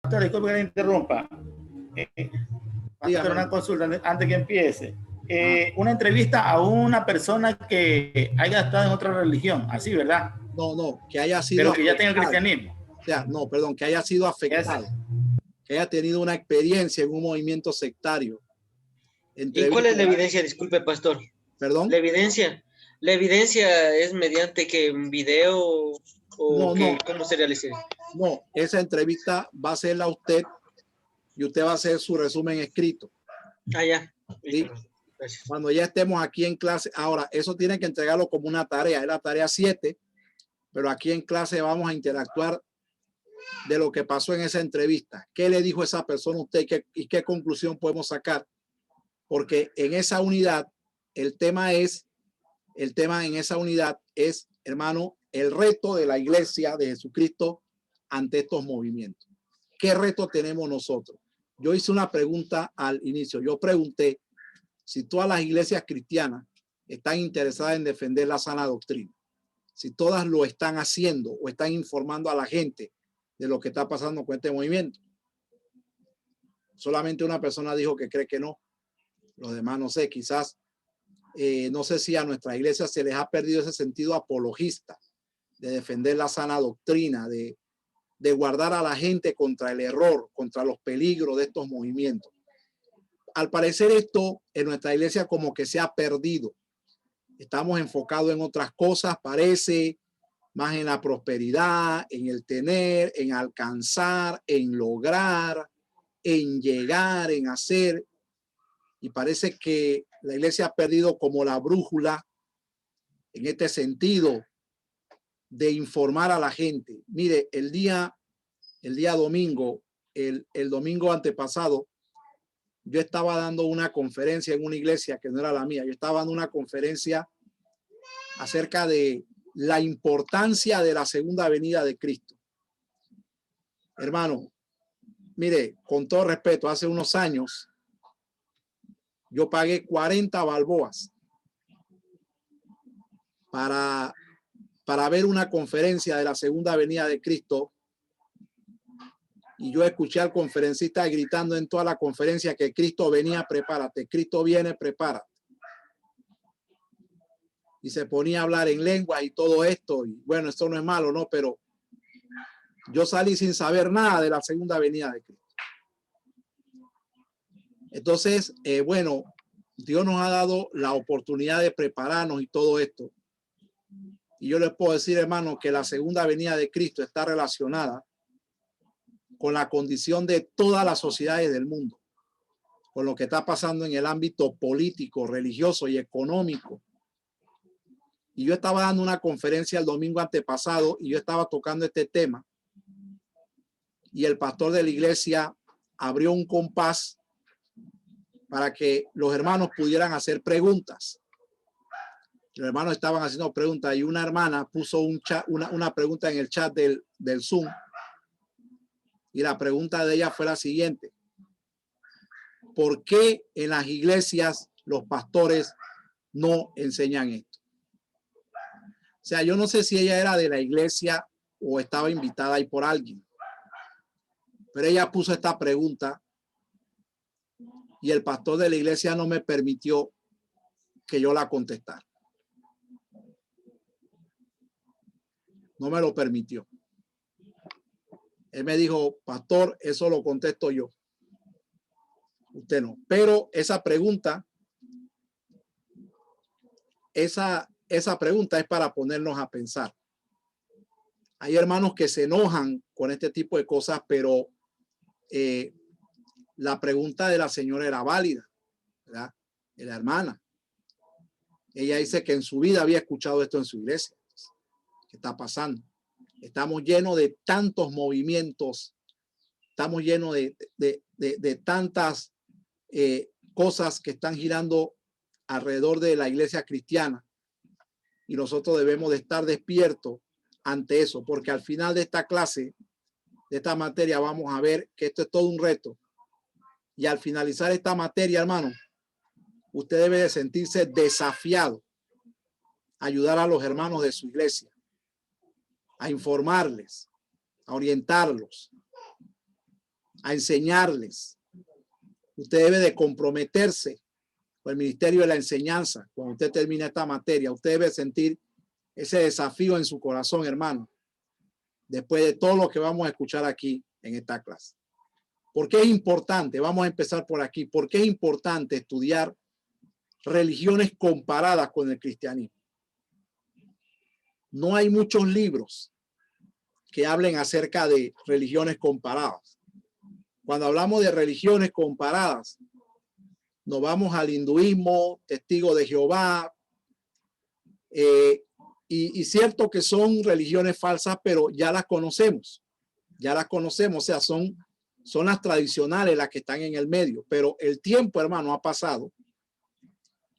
Pastor, disculpe que le interrumpa. Pastor, una consulta antes que empiece. Una entrevista a una persona que haya estado en otra religión, así, ¿verdad? No, que haya sido pero que ya tenga el cristianismo. O sea, no, perdón, que haya sido afectado, que haya tenido una experiencia en un movimiento sectario. ¿Y cuál es la evidencia? Disculpe, pastor. ¿Perdón? La evidencia es mediante que un video o cómo se realiza. No, esa entrevista va a hacerla usted y usted va a hacer su resumen escrito. Ah, ya. ¿Sí? Cuando ya estemos aquí en clase, ahora eso tiene que entregarlo como una tarea, es la tarea 7, pero aquí en clase vamos a interactuar de lo que pasó en esa entrevista. ¿Qué le dijo esa persona a usted y qué conclusión podemos sacar? Porque en esa unidad, el tema en esa unidad es, hermano, el reto de la iglesia de Jesucristo ante estos movimientos. ¿Qué reto tenemos nosotros? Yo hice una pregunta al inicio. Yo pregunté si todas las iglesias cristianas están interesadas en defender la sana doctrina, si todas lo están haciendo o están informando a la gente de lo que está pasando con este movimiento. Solamente una persona dijo que cree que no. Los demás no sé, quizás, no sé si a nuestra iglesia se les ha perdido ese sentido apologista de defender la sana doctrina, de guardar a la gente contra el error, contra los peligros de estos movimientos. Al parecer esto en nuestra iglesia como que se ha perdido. Estamos enfocados en otras cosas, parece, más en la prosperidad, en el tener, en alcanzar, en lograr, en llegar, en hacer. Y parece que la iglesia ha perdido como la brújula en este sentido de informar a la gente. Mire, el día domingo, el domingo antepasado, yo estaba dando una conferencia en una iglesia que no era la mía. Yo estaba dando una conferencia acerca de la importancia de la segunda venida de Cristo. Hermano, mire, con todo respeto, hace unos años yo pagué 40 balboas para ver una conferencia de la segunda venida de Cristo. Y yo escuché al conferencista gritando en toda la conferencia que Cristo venía, prepárate. Cristo viene, prepárate. Y se ponía a hablar en lengua y todo esto. Y bueno, esto no es malo, ¿no? Pero yo salí sin saber nada de la segunda venida de Cristo. Entonces, bueno, Dios nos ha dado la oportunidad de prepararnos y todo esto. Y yo les puedo decir, hermano, que la segunda venida de Cristo está relacionada con la condición de todas las sociedades del mundo, con lo que está pasando en el ámbito político, religioso y económico. Y yo estaba dando una conferencia el domingo antepasado y yo estaba tocando este tema. Y el pastor de la iglesia abrió un compás para que los hermanos pudieran hacer preguntas. Los hermanos estaban haciendo preguntas y una hermana puso una pregunta en el chat del Zoom. Y la pregunta de ella fue la siguiente: ¿por qué en las iglesias los pastores no enseñan esto? O sea, yo no sé si ella era de la iglesia o estaba invitada ahí por alguien, pero ella puso esta pregunta y el pastor de la iglesia no me permitió que yo la contestara. No me lo permitió. Él me dijo, pastor, eso lo contesto yo. Usted no. Pero esa pregunta, esa pregunta es para ponernos a pensar. Hay hermanos que se enojan con este tipo de cosas, pero la pregunta de la señora era válida, ¿verdad? De la hermana. Ella dice que en su vida había escuchado esto en su iglesia. ¿Qué está pasando? Estamos llenos de tantos movimientos, estamos llenos de tantas cosas que están girando alrededor de la iglesia cristiana y nosotros debemos de estar despiertos ante eso, porque al final de esta clase, de esta materia, vamos a ver que esto es todo un reto. Y al finalizar esta materia, hermano, usted debe de sentirse desafiado a ayudar a los hermanos de su iglesia, a informarles, a orientarlos. a enseñarles. Usted debe de comprometerse con el ministerio de la enseñanza. Cuando usted termine esta materia, usted debe sentir ese desafío en su corazón, hermano, después de todo lo que vamos a escuchar aquí en esta clase. ¿Por qué es importante? Vamos a empezar por aquí. ¿Por qué es importante estudiar religiones comparadas con el cristianismo? No hay muchos libros que hablen acerca de religiones comparadas. Cuando hablamos de religiones comparadas, nos vamos al hinduismo, Testigo de Jehová, y cierto que son religiones falsas, pero ya las conocemos, o sea, son las tradicionales las que están en el medio, pero el tiempo, hermano, ha pasado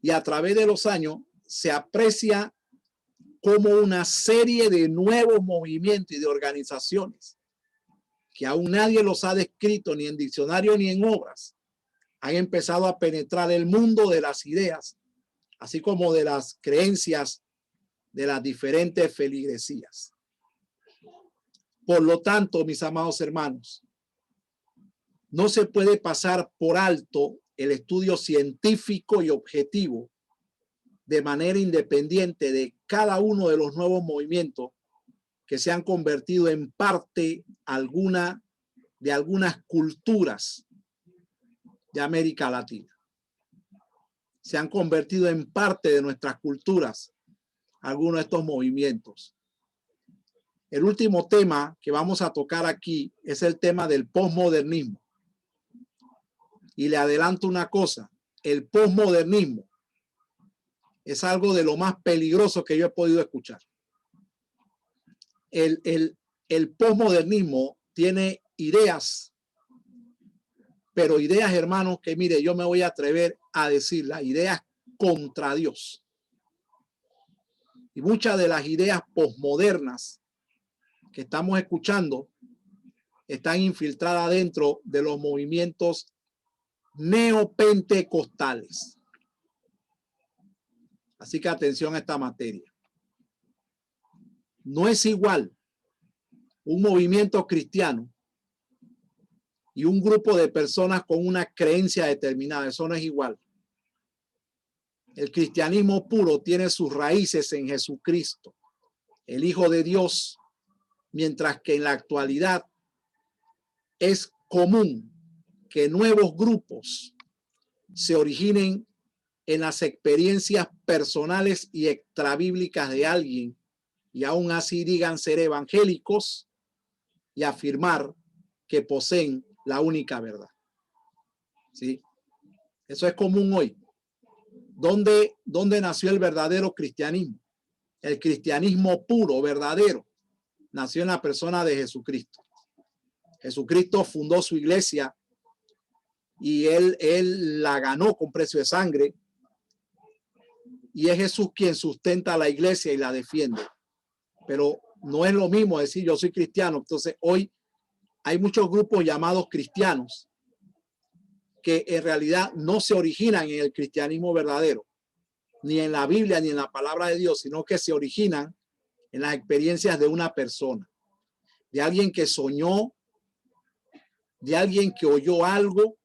y a través de los años se aprecia como una serie de nuevos movimientos y de organizaciones que aún nadie los ha descrito ni en diccionario ni en obras, han empezado a penetrar el mundo de las ideas, así como de las creencias de las diferentes feligresías. Por lo tanto, mis amados hermanos, no se puede pasar por alto el estudio científico y objetivo de manera independiente de cada uno de los nuevos movimientos que se han convertido en parte de algunas culturas de América Latina. Se han convertido en parte de nuestras culturas algunos de estos movimientos. El último tema que vamos a tocar aquí es el tema del posmodernismo. Y le adelanto una cosa, el posmodernismo es algo de lo más peligroso que yo he podido escuchar. El posmodernismo tiene ideas, pero ideas, hermanos, que mire, yo me voy a atrever a decir las ideas contra Dios. Y muchas de las ideas posmodernas que estamos escuchando están infiltradas dentro de los movimientos neopentecostales. Así que atención a esta materia. No es igual un movimiento cristiano y un grupo de personas con una creencia determinada. Eso no es igual. El cristianismo puro tiene sus raíces en Jesucristo, el Hijo de Dios, mientras que en la actualidad es común que nuevos grupos se originen en las experiencias personales y extrabíblicas de alguien y aún así digan ser evangélicos y afirmar que poseen la única verdad. ¿Sí? Eso es común hoy. ¿Dónde nació el verdadero cristianismo? El cristianismo puro, verdadero, nació en la persona de Jesucristo. Jesucristo fundó su iglesia y él la ganó con precio de sangre. Y es Jesús quien sustenta la iglesia y la defiende. Pero no es lo mismo decir yo soy cristiano. Entonces hoy hay muchos grupos llamados cristianos que en realidad no se originan en el cristianismo verdadero, ni en la Biblia, ni en la palabra de Dios, sino que se originan en las experiencias de una persona, de alguien que soñó, de alguien que oyó algo,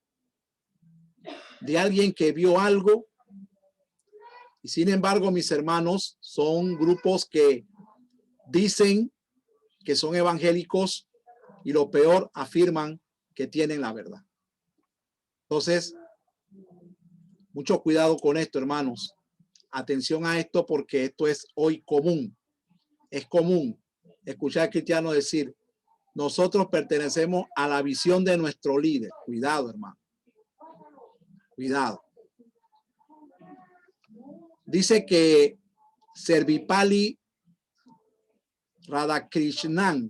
de alguien que vio algo. Y sin embargo, mis hermanos, son grupos que dicen que son evangélicos y lo peor, afirman que tienen la verdad. Entonces, mucho cuidado con esto, hermanos. Atención a esto porque esto es hoy común. Es común escuchar a cristianos decir, nosotros pertenecemos a la visión de nuestro líder. Cuidado, hermano. Cuidado. Dice que Servipali Radhakrishnan,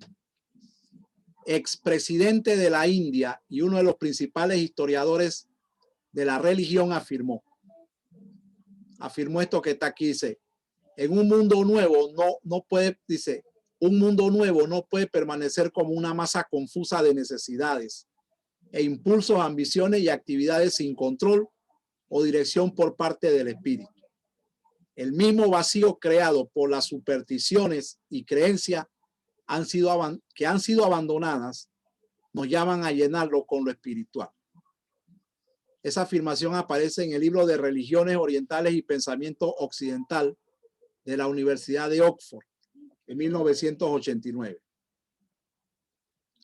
expresidente de la India y uno de los principales historiadores de la religión, afirmó esto que está aquí, dice, en un mundo nuevo no puede, dice, un mundo nuevo no puede permanecer como una masa confusa de necesidades e impulsos, ambiciones y actividades sin control o dirección por parte del espíritu. El mismo vacío creado por las supersticiones y creencias que han sido abandonadas nos llaman a llenarlo con lo espiritual. Esa afirmación aparece en el libro de Religiones Orientales y Pensamiento Occidental de la Universidad de Oxford en 1989.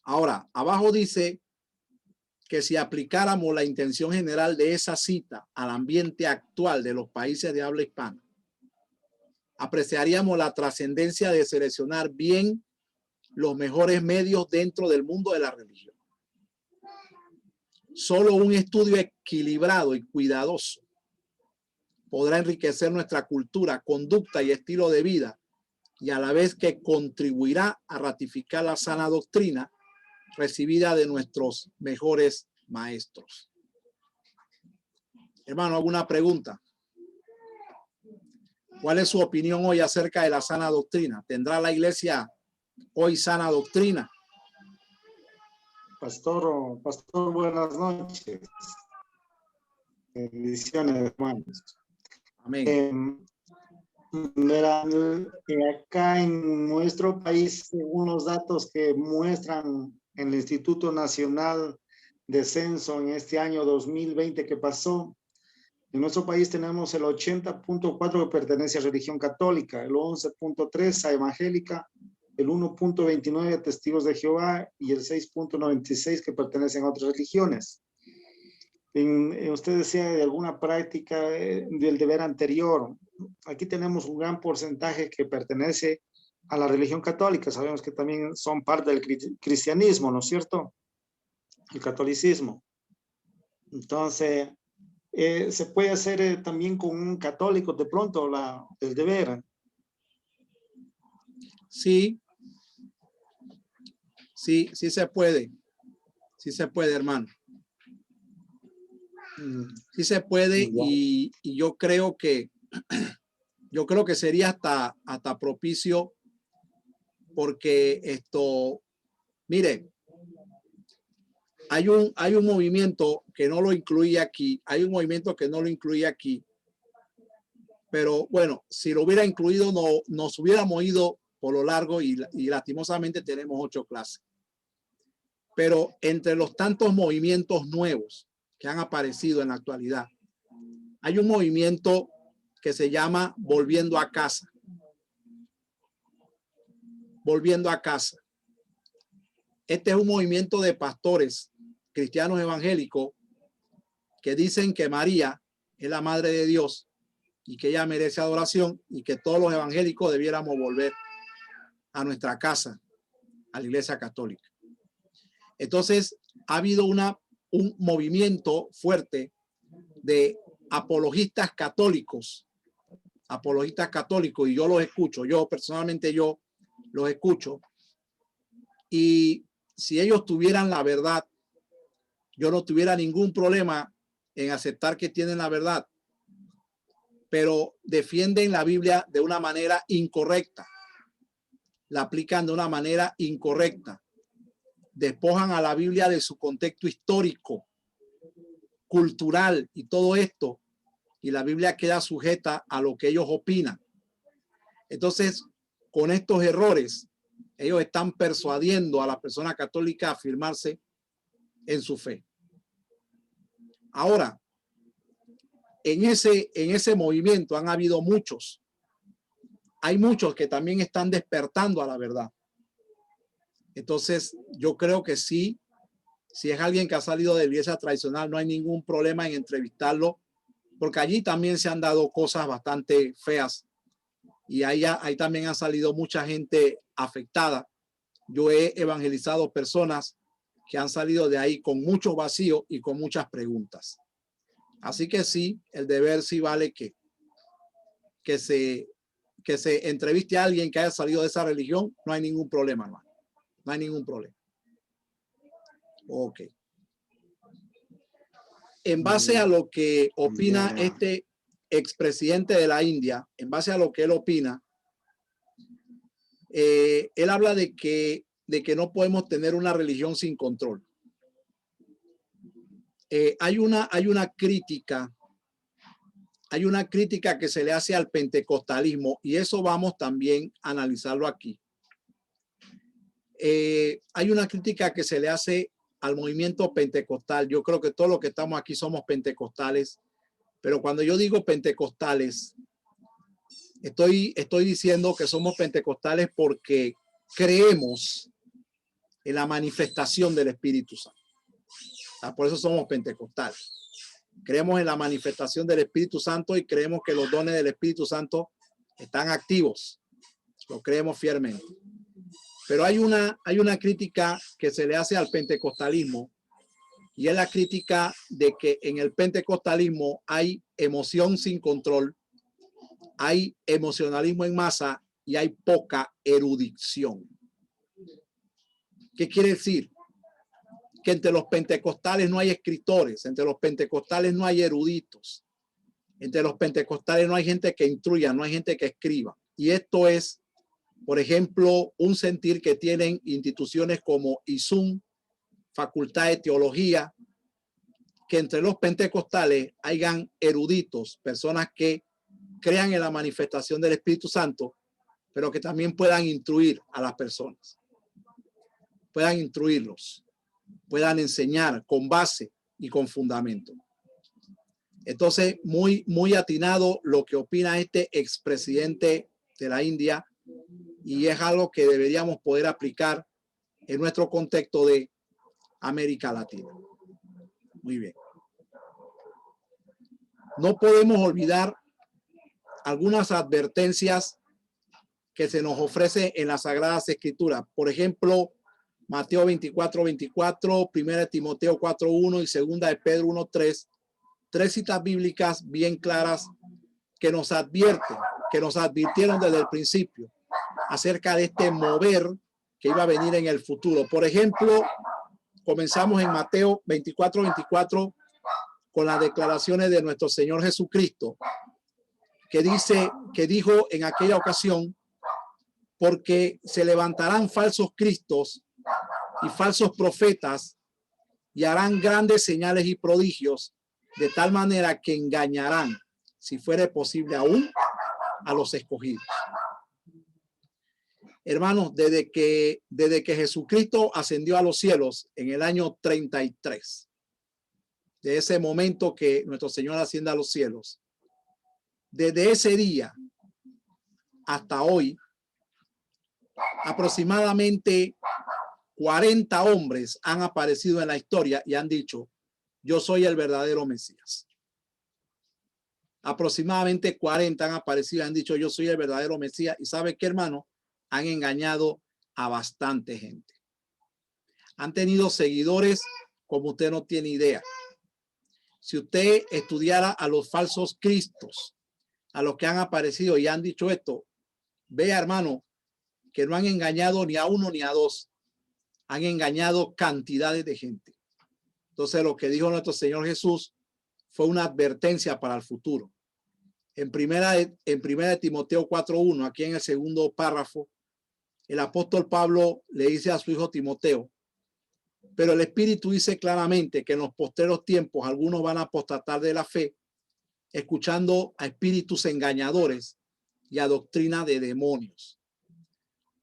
Ahora, abajo dice que si aplicáramos la intención general de esa cita al ambiente actual de los países de habla hispana, apreciaríamos la trascendencia de seleccionar bien los mejores medios dentro del mundo de la religión. Solo un estudio equilibrado y cuidadoso podrá enriquecer nuestra cultura, conducta y estilo de vida, y a la vez que contribuirá a ratificar la sana doctrina recibida de nuestros mejores maestros. Hermano, ¿alguna pregunta? ¿Cuál es su opinión hoy acerca de la sana doctrina? ¿Tendrá la iglesia hoy sana doctrina? Pastor, buenas noches. Bendiciones, hermanos. Amén. Verán, acá en nuestro país, unos datos que muestran en el Instituto Nacional de Censo en este año 2020 que pasó, en nuestro país tenemos el 80.4 que pertenece a religión católica, el 11.3 a evangélica, el 1.29 a testigos de Jehová y el 6.96 que pertenecen a otras religiones. Usted decía de alguna práctica del deber anterior. Aquí tenemos un gran porcentaje que pertenece a la religión católica. Sabemos que también son parte del cristianismo, ¿no es cierto? El catolicismo. Entonces, se puede hacer también con un católico de pronto el deber. Sí, sí se puede. Sí se puede, hermano. Sí se puede y yo creo que sería hasta propicio porque mire, hay un movimiento que no lo incluía aquí, pero bueno, si lo hubiera incluido nos hubiéramos ido por lo largo y lastimosamente tenemos 8 clases. Pero entre los tantos movimientos nuevos que han aparecido en la actualidad, hay un movimiento que se llama Volviendo a Casa. Volviendo a Casa. Este es un movimiento de pastores cristianos evangélicos que dicen que María es la madre de Dios y que ella merece adoración y que todos los evangélicos debiéramos volver a nuestra casa, a la Iglesia Católica. Entonces, ha habido un movimiento fuerte de apologistas católicos, y yo los escucho, yo personalmente los escucho, y si ellos tuvieran la verdad, yo no tuviera ningún problema en aceptar que tienen la verdad, pero defienden la Biblia de una manera incorrecta, la aplican de una manera incorrecta, despojan a la Biblia de su contexto histórico, cultural y todo esto, y la Biblia queda sujeta a lo que ellos opinan. Entonces, con estos errores, ellos están persuadiendo a la persona católica a afirmarse en su fe. Ahora, en ese movimiento han habido muchos. Hay muchos que también están despertando a la verdad. Entonces, yo creo que sí, si es alguien que ha salido de la iglesia tradicional, no hay ningún problema en entrevistarlo, porque allí también se han dado cosas bastante feas y ahí también han salido mucha gente afectada. Yo he evangelizado personas que han salido de ahí con mucho vacío y con muchas preguntas. Así que sí, el deber sí vale que se entreviste a alguien que haya salido de esa religión. No hay ningún problema, hermano. No hay ningún problema. Ok. En base a lo que opina este expresidente de la India, en base a lo que él opina, él habla de que no podemos tener una religión sin control. Hay una crítica que se le hace al pentecostalismo y eso vamos también a analizarlo aquí. Hay una crítica que se le hace al movimiento pentecostal. Yo creo que todos los que estamos aquí somos pentecostales, pero cuando yo digo pentecostales, estoy diciendo que somos pentecostales porque creemos en la manifestación del Espíritu Santo. Por eso somos pentecostales. Creemos en la manifestación del Espíritu Santo y creemos que los dones del Espíritu Santo están activos. Lo creemos fielmente. Pero hay una crítica que se le hace al pentecostalismo, y es la crítica de que en el pentecostalismo hay emoción sin control, hay emocionalismo en masa y hay poca erudición. ¿Qué quiere decir? Que entre los pentecostales no hay escritores, entre los pentecostales no hay eruditos, entre los pentecostales no hay gente que instruya, no hay gente que escriba. Y esto es, por ejemplo, un sentir que tienen instituciones como ISUN, Facultad de Teología, que entre los pentecostales hayan eruditos, personas que crean en la manifestación del Espíritu Santo, pero que también puedan instruir a las personas, puedan instruirlos, puedan enseñar con base y con fundamento. Entonces, muy atinado lo que opina este expresidente de la India, y es algo que deberíamos poder aplicar en nuestro contexto de América Latina. Muy bien. No podemos olvidar algunas advertencias que se nos ofrece en las Sagradas Escrituras. Por ejemplo, Mateo 24:24, 1 Timoteo 4:1 y 2 de Pedro 1:3, tres citas bíblicas bien claras que nos advierten, que nos advirtieron desde el principio acerca de este mover que iba a venir en el futuro. Por ejemplo, comenzamos en Mateo 24:24 con las declaraciones de nuestro Señor Jesucristo, que dijo en aquella ocasión: porque se levantarán falsos cristos y falsos profetas y harán grandes señales y prodigios, de tal manera que engañarán, si fuere posible aún, a los escogidos. Hermanos, desde que Jesucristo ascendió a los cielos en el año 33, de ese momento que nuestro Señor asciende a los cielos, desde ese día hasta hoy, aproximadamente 40 hombres han aparecido en la historia y han dicho: yo soy el verdadero Mesías. Aproximadamente 40 han aparecido y han dicho: yo soy el verdadero Mesías. Y ¿sabe qué, hermano? Han engañado a bastante gente. Han tenido seguidores como usted no tiene idea. Si usted estudiara a los falsos cristos, a los que han aparecido y han dicho esto, vea, hermano, que no han engañado ni a uno ni a dos, han engañado cantidades de gente. Entonces, lo que dijo nuestro Señor Jesús fue una advertencia para el futuro. En primera de Timoteo 4:1, aquí en el segundo párrafo, el apóstol Pablo le dice a su hijo Timoteo: pero el Espíritu dice claramente que en los postreros tiempos algunos van a apostatar de la fe, escuchando a espíritus engañadores y a doctrina de demonios.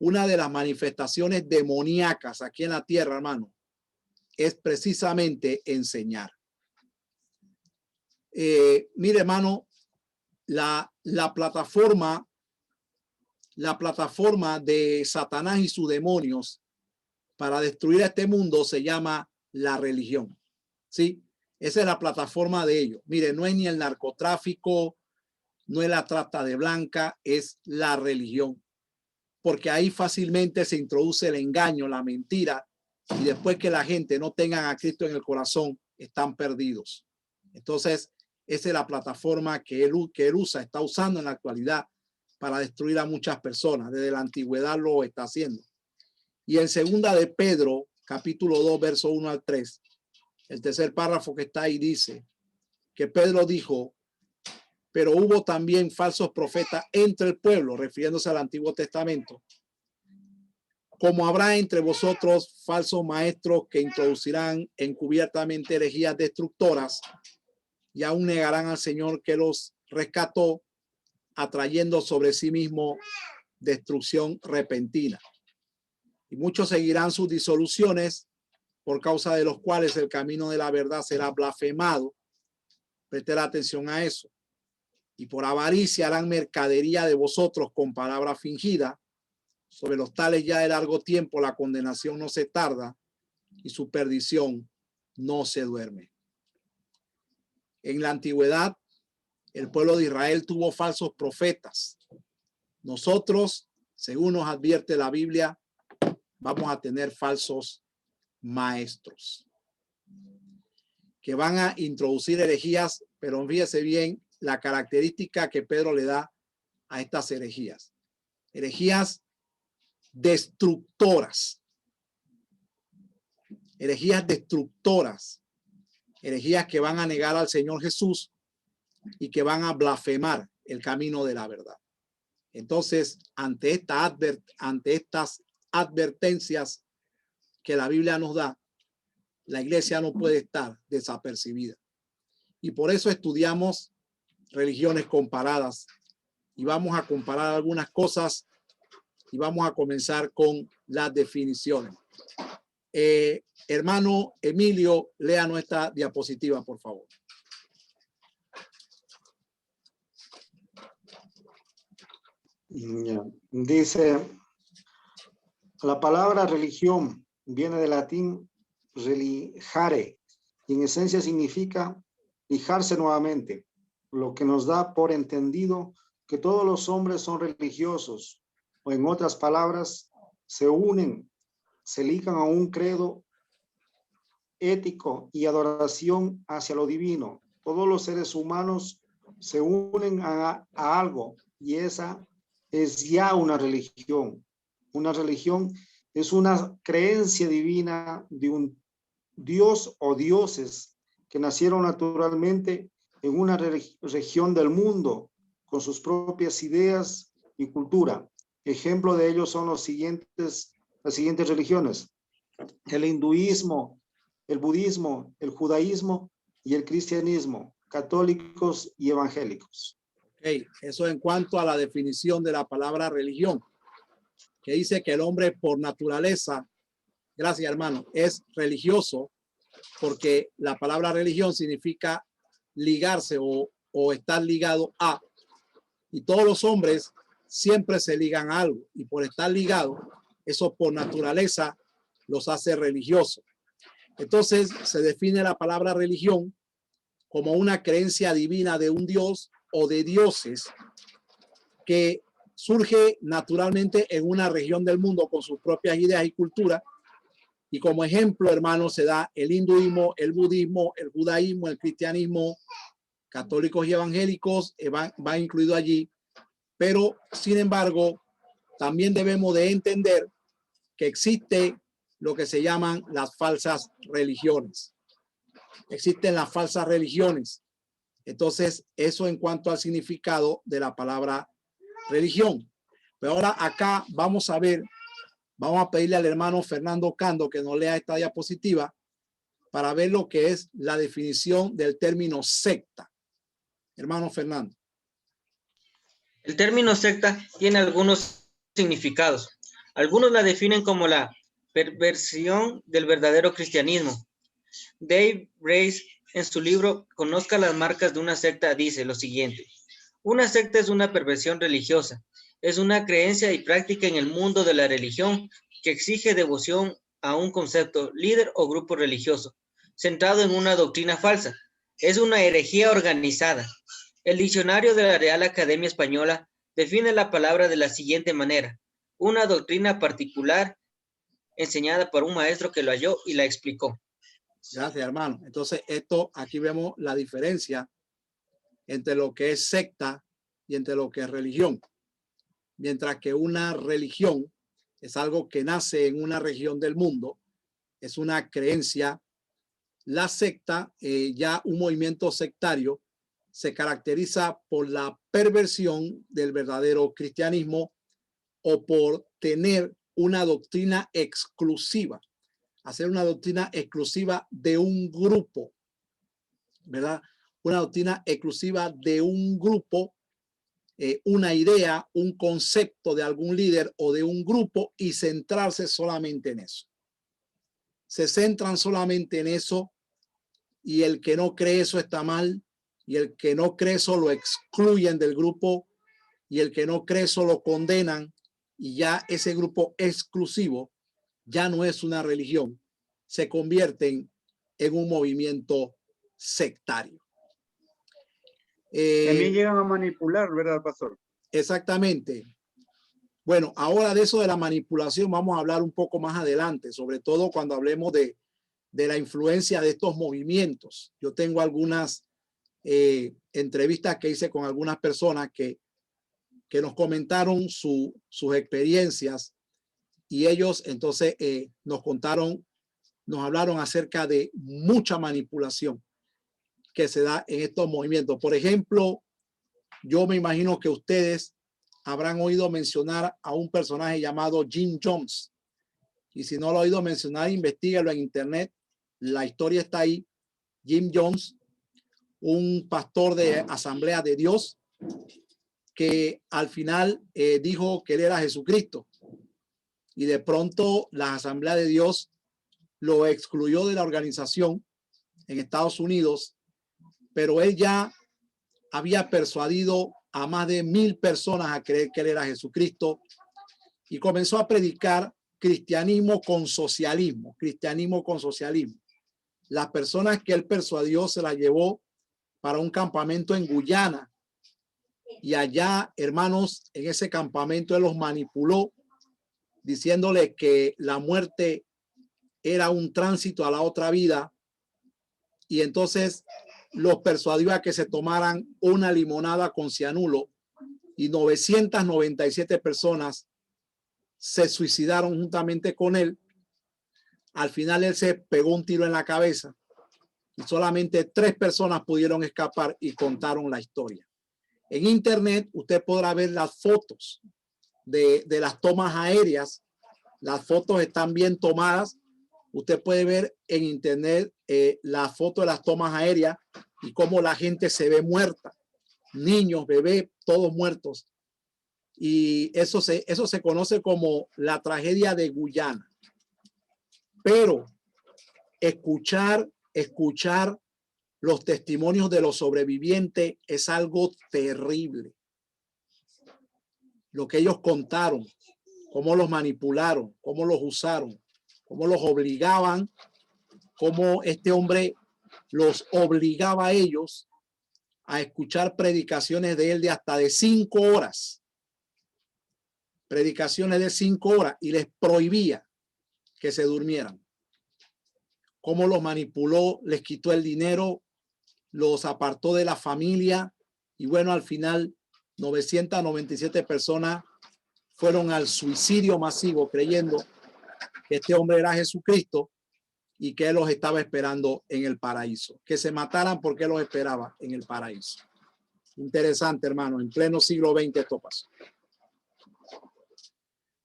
Una de las manifestaciones demoníacas aquí en la tierra, hermano, es precisamente enseñar. Mire, hermano, la plataforma de Satanás y sus demonios para destruir a este mundo se llama la religión. ¿Sí? Esa es la plataforma de ellos. Mire, no es ni el narcotráfico, no es la trata de blanca, es la religión. Porque ahí fácilmente se introduce el engaño, la mentira, y después que la gente no tenga a Cristo en el corazón, están perdidos. Entonces, esa es la plataforma que él está usando en la actualidad para destruir a muchas personas. Desde la antigüedad lo está haciendo. Y en 2 de Pedro, capítulo 2, verso 1 al 3, el tercer párrafo que está ahí dice que Pedro dijo: pero hubo también falsos profetas entre el pueblo, refiriéndose al Antiguo Testamento, como habrá entre vosotros falsos maestros que introducirán encubiertamente herejías destructoras y aún negarán al Señor que los rescató, atrayendo sobre sí mismo destrucción repentina. Y muchos seguirán sus disoluciones por causa de los cuales el camino de la verdad será blasfemado. Preste la atención a eso. Y por avaricia harán mercadería de vosotros con palabra fingida. Sobre los tales ya de largo tiempo la condenación no se tarda y su perdición no se duerme. En la antigüedad, el pueblo de Israel tuvo falsos profetas. Nosotros, según nos advierte la Biblia, vamos a tener falsos maestros que van a introducir herejías, pero fíjese bien la característica que Pedro le da a estas herejías. Herejías destructoras. Herejías destructoras. Herejías que van a negar al Señor Jesús y que van a blasfemar el camino de la verdad. Entonces, ante estas advertencias que la Biblia nos da, la iglesia no puede estar desapercibida. Y por eso estudiamos religiones comparadas. Y vamos a comparar algunas cosas y vamos a comenzar con las definiciones. Hermano Emilio, lea nuestra diapositiva, por favor. Dice, la palabra religión viene del latín religare y en esencia significa lijarse nuevamente, lo que nos da por entendido que todos los hombres son religiosos, o en otras palabras, se unen, se ligan a un credo ético y adoración hacia lo divino. Todos los seres humanos se unen a algo y esa es ya una religión. Una religión es una creencia divina de un dios o dioses que nacieron naturalmente en una región del mundo con sus propias ideas y cultura. Ejemplo de ellos son las siguientes religiones: el hinduismo, el budismo, el judaísmo y el cristianismo, católicos y evangélicos. Okay, eso en cuanto a la definición de la palabra religión, que dice que el hombre por naturaleza, gracias hermano, es religioso, porque la palabra religión significa ligarse o estar ligado a, y todos los hombres siempre se ligan a algo, y por estar ligados, eso por naturaleza los hace religiosos. Entonces se define la palabra religión como una creencia divina de un dios o de dioses que surge naturalmente en una región del mundo con sus propias ideas y cultura. Y como ejemplo, hermanos, se da el hinduismo, el budismo, el judaísmo, el cristianismo, católicos y evangélicos, va incluido allí. Pero, sin embargo, también debemos de entender que existe lo que se llaman las falsas religiones. Existen las falsas religiones. Entonces, eso en cuanto al significado de la palabra religión. Pero ahora acá vamos a ver, vamos a pedirle al hermano Fernando Cando que nos lea esta diapositiva para ver lo que es la definición del término secta. Hermano Fernando. El término secta tiene algunos significados. Algunos la definen como la perversión del verdadero cristianismo. Dave Brace, en su libro Conozca las marcas de una secta, dice lo siguiente: una secta es una perversión religiosa, es una creencia y práctica en el mundo de la religión que exige devoción a un concepto, líder o grupo religioso, centrado en una doctrina falsa. Es una herejía organizada. El diccionario de la Real Academia Española define la palabra de la siguiente manera: una doctrina particular enseñada por un maestro que lo halló y la explicó. Gracias, hermano. Entonces, esto aquí vemos la diferencia entre lo que es secta y entre lo que es religión. Mientras que una religión es algo que nace en una región del mundo, es una creencia. La secta, ya un movimiento sectario, se caracteriza por la perversión del verdadero cristianismo o por tener una doctrina exclusiva, hacer una doctrina exclusiva de un grupo, ¿verdad? Una doctrina exclusiva de un grupo, una idea, un concepto de algún líder o de un grupo y centrarse solamente en eso. se centran solamente en eso, y el que no cree eso está mal, y el que no cree eso lo excluyen del grupo, y el que no cree eso lo condenan, y ya ese grupo exclusivo ya no es una religión, se convierten en un movimiento sectario. También llegan a manipular, ¿verdad, pastor? Exactamente. Bueno, ahora de eso de la manipulación vamos a hablar un poco más adelante, sobre todo cuando hablemos de la influencia de estos movimientos. Yo tengo algunas entrevistas que hice con algunas personas que nos comentaron sus experiencias, y ellos entonces nos hablaron acerca de mucha manipulación que se da en estos movimientos. Por ejemplo, yo me imagino que ustedes habrán oído mencionar a un personaje llamado Jim Jones. Y si no lo han oído mencionar, investíguelo en internet. La historia está ahí. Jim Jones, un pastor de Asamblea de Dios, que al final dijo que él era Jesucristo. Y de pronto la Asamblea de Dios lo excluyó de la organización en Estados Unidos, pero él ya había persuadido a más de 1,000 personas a creer que él era Jesucristo, y comenzó a predicar cristianismo con socialismo, cristianismo con socialismo. Las personas que él persuadió se las llevó para un campamento en Guyana, y allá, hermanos, en ese campamento él los manipuló, diciéndole que la muerte era un tránsito a la otra vida, y entonces los persuadió a que se tomaran una limonada con cianuro, y 997 personas se suicidaron juntamente con él. Al final él se pegó un tiro en la cabeza, y solamente 3 personas pudieron escapar y contaron la historia. En internet usted podrá ver las fotos de las tomas aéreas. Las fotos están bien tomadas. Usted puede ver en internet la foto de las tomas aéreas y cómo la gente se ve muerta, niños, bebés, todos muertos. Y eso se conoce como la tragedia de Guyana. Pero escuchar los testimonios de los sobrevivientes es algo terrible. Lo que ellos contaron, cómo los manipularon, cómo los usaron, cómo los obligaban, cómo este hombre los obligaba a ellos a escuchar predicaciones de él de hasta de 5 horas. Predicaciones de 5 horas, y les prohibía que se durmieran. Cómo los manipuló, les quitó el dinero, los apartó de la familia, y bueno, al final 997 personas fueron al suicidio masivo creyendo que este hombre era Jesucristo y que él los estaba esperando en el paraíso. Que se mataran porque los esperaba en el paraíso. Interesante, hermano. En pleno siglo XX esto pasó.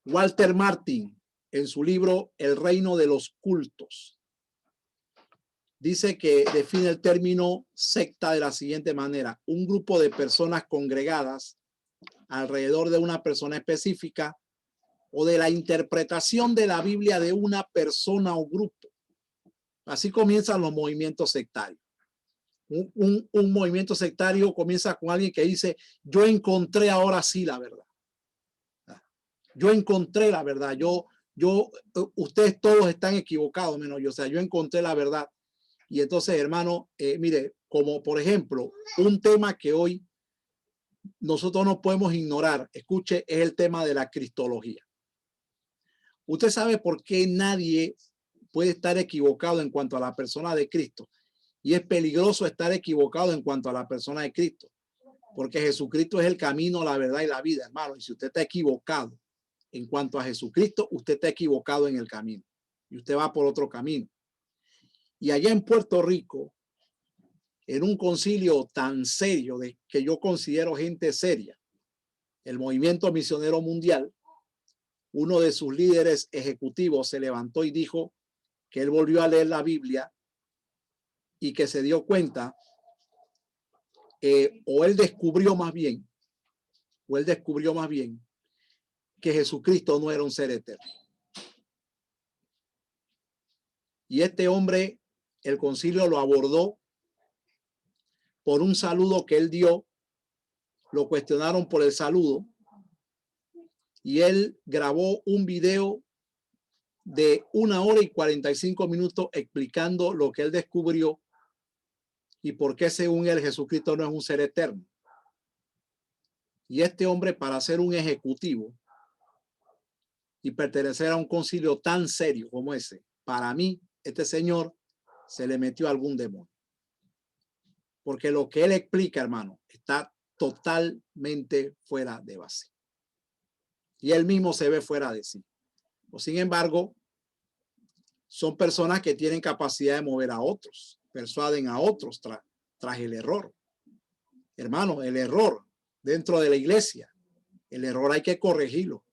Walter Martin, en su libro El reino de los cultos, dice que define el término secta de la siguiente manera: un grupo de personas congregadas alrededor de una persona específica o de la interpretación de la Biblia de una persona o grupo. Así comienzan los movimientos sectarios. Un movimiento sectario comienza con alguien que dice: yo encontré ahora sí la verdad. Yo encontré la verdad. Ustedes todos están equivocados menos yo. O sea, yo encontré la verdad. Y entonces, hermano, mire, como por ejemplo, un tema que hoy nosotros no podemos ignorar, escuche, es el tema de la cristología. Usted sabe por qué nadie puede estar equivocado en cuanto a la persona de Cristo, y es peligroso estar equivocado en cuanto a la persona de Cristo, porque Jesucristo es el camino, la verdad y la vida, hermano. Y si usted está equivocado en cuanto a Jesucristo, usted está equivocado en el camino y usted va por otro camino. Y allá en Puerto Rico, en un concilio tan serio, de que yo considero gente seria, el Movimiento Misionero Mundial, uno de sus líderes ejecutivos se levantó y dijo que él volvió a leer la Biblia y que se dio cuenta, o él descubrió más bien que Jesucristo no era un ser eterno. Y este hombre, el concilio lo abordó por un saludo que él dio, lo cuestionaron por el saludo y él grabó un video de 1 hora y 45 minutos explicando lo que él descubrió y por qué según él Jesucristo no es un ser eterno. Y este hombre, para ser un ejecutivo y pertenecer a un concilio tan serio como ese, para mí, este señor se le metió algún demonio. Porque lo que él explica, hermano, está totalmente fuera de base. Y él mismo se ve fuera de sí. O sin embargo, son personas que tienen capacidad de mover a otros, persuaden a otros tras el error. Hermano, el error dentro de la iglesia, el error hay que corregirlo.